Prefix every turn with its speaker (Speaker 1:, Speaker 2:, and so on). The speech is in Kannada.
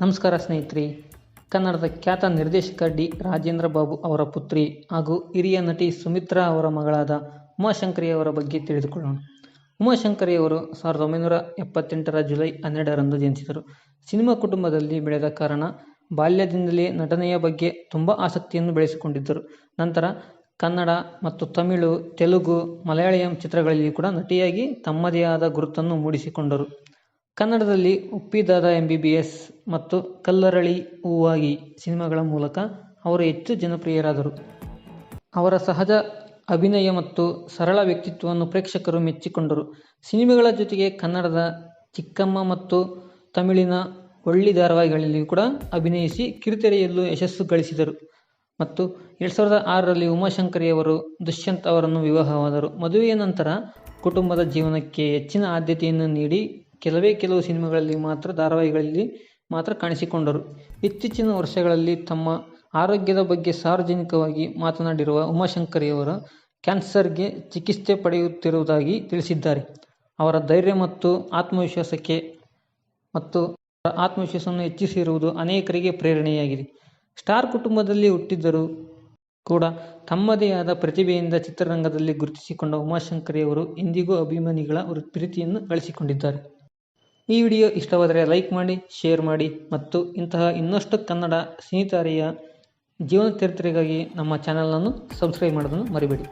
Speaker 1: ನಮಸ್ಕಾರ ಸ್ನೇಹಿತರೆ. ಕನ್ನಡದ ಖ್ಯಾತ ನಿರ್ದೇಶಕ ಡಿ. ರಾಜೇಂದ್ರ ಬಾಬು ಅವರ ಪುತ್ರಿ ಹಾಗೂ ಹಿರಿಯ ನಟಿ ಸುಮಿತ್ರಾ ಅವರ ಮಗಳಾದ ಉಮಾಶಂಕರಿಯವರ ಬಗ್ಗೆ ತಿಳಿದುಕೊಳ್ಳೋಣ. ಉಮಾಶಂಕರಿಯವರು 1978ರ ಜುಲೈ 12ರಂದು ಜನಿಸಿದರು. ಸಿನಿಮಾ ಕುಟುಂಬದಲ್ಲಿ ಬೆಳೆದ ಕಾರಣ ಬಾಲ್ಯದಿಂದಲೇ ನಟನೆಯ ಬಗ್ಗೆ ತುಂಬ ಆಸಕ್ತಿಯನ್ನು ಬೆಳೆಸಿಕೊಂಡಿದ್ದರು. ನಂತರ ಕನ್ನಡ ಮತ್ತು ತಮಿಳು, ತೆಲುಗು, ಮಲಯಾಳಂ ಚಿತ್ರಗಳಲ್ಲಿ ಕೂಡ ನಟಿಯಾಗಿ ತಮ್ಮದೇ ಆದ ಗುರುತನ್ನು ಮೂಡಿಸಿಕೊಂಡರು. ಕನ್ನಡದಲ್ಲಿ ಉಪ್ಪಿದಾದ MBBS ಮತ್ತು ಕಲ್ಲರಳಿ ಹೂವಾಗಿ ಸಿನಿಮಾಗಳ ಮೂಲಕ ಅವರು ಹೆಚ್ಚು ಜನಪ್ರಿಯರಾದರು. ಅವರ ಸಹಜ ಅಭಿನಯ ಮತ್ತು ಸರಳ ವ್ಯಕ್ತಿತ್ವವನ್ನು ಪ್ರೇಕ್ಷಕರು ಮೆಚ್ಚಿಕೊಂಡರು. ಸಿನಿಮಾಗಳ ಜೊತೆಗೆ ಕನ್ನಡದ ಚಿಕ್ಕಮ್ಮ ಮತ್ತು ತಮಿಳಿನ ಒಳ್ಳಿ ಧಾರಾವಾಹಿಗಳಲ್ಲಿ ಕೂಡ ಅಭಿನಯಿಸಿ ಕಿರುತೆರೆಯಲ್ಲೂ ಯಶಸ್ಸು ಗಳಿಸಿದರು. ಮತ್ತು 2006ರಲ್ಲಿ ಉಮಾಶಂಕರಿಯವರು ದುಷ್ಯಂತ್ ಅವರನ್ನು ವಿವಾಹವಾದರು. ಮದುವೆಯ ನಂತರ ಕುಟುಂಬದ ಜೀವನಕ್ಕೆ ಹೆಚ್ಚಿನ ಆದ್ಯತೆಯನ್ನು ನೀಡಿ ಕೆಲವು ಸಿನಿಮಾಗಳಲ್ಲಿ ಮಾತ್ರ ಧಾರಾವಾಹಿಗಳಲ್ಲಿ ಮಾತ್ರ ಕಾಣಿಸಿಕೊಂಡರು. ಇತ್ತೀಚಿನ ವರ್ಷಗಳಲ್ಲಿ ತಮ್ಮ ಆರೋಗ್ಯದ ಬಗ್ಗೆ ಸಾರ್ವಜನಿಕವಾಗಿ ಮಾತನಾಡಿರುವ ಉಮಾಶಂಕರಿಯವರು ಕ್ಯಾನ್ಸರ್ಗೆ ಚಿಕಿತ್ಸೆ ಪಡೆಯುತ್ತಿರುವುದಾಗಿ ತಿಳಿಸಿದ್ದಾರೆ. ಅವರ ಧೈರ್ಯ ಮತ್ತು ಆತ್ಮವಿಶ್ವಾಸವನ್ನು ಹೆಚ್ಚಿಸಿರುವುದು ಅನೇಕರಿಗೆ ಪ್ರೇರಣೆಯಾಗಿದೆ. ಸ್ಟಾರ್ ಕುಟುಂಬದಲ್ಲಿ ಹುಟ್ಟಿದ್ದರೂ ಕೂಡ ತಮ್ಮದೇ ಆದ ಪ್ರತಿಭೆಯಿಂದ ಚಿತ್ರರಂಗದಲ್ಲಿ ಗುರುತಿಸಿಕೊಂಡ ಉಮಾಶಂಕರಿಯವರು ಇಂದಿಗೂ ಅಭಿಮಾನಿಗಳ ಪ್ರೀತಿಯನ್ನು ಗಳಿಸಿಕೊಂಡಿದ್ದಾರೆ. ಈ ವಿಡಿಯೋ ಇಷ್ಟವಾದರೆ ಲೈಕ್ ಮಾಡಿ, ಶೇರ್ ಮಾಡಿ ಮತ್ತು ಇಂತಹ ಇನ್ನಷ್ಟು ಕನ್ನಡ ಸಿನಿತಾರೆಯ ಜೀವನ ಚರಿತ್ರೆಗಾಗಿ ನಮ್ಮ ಚಾನಲನ್ನು ಸಬ್ಸ್ಕ್ರೈಬ್ ಮಾಡೋದನ್ನು ಮರಿಬೇಡಿ.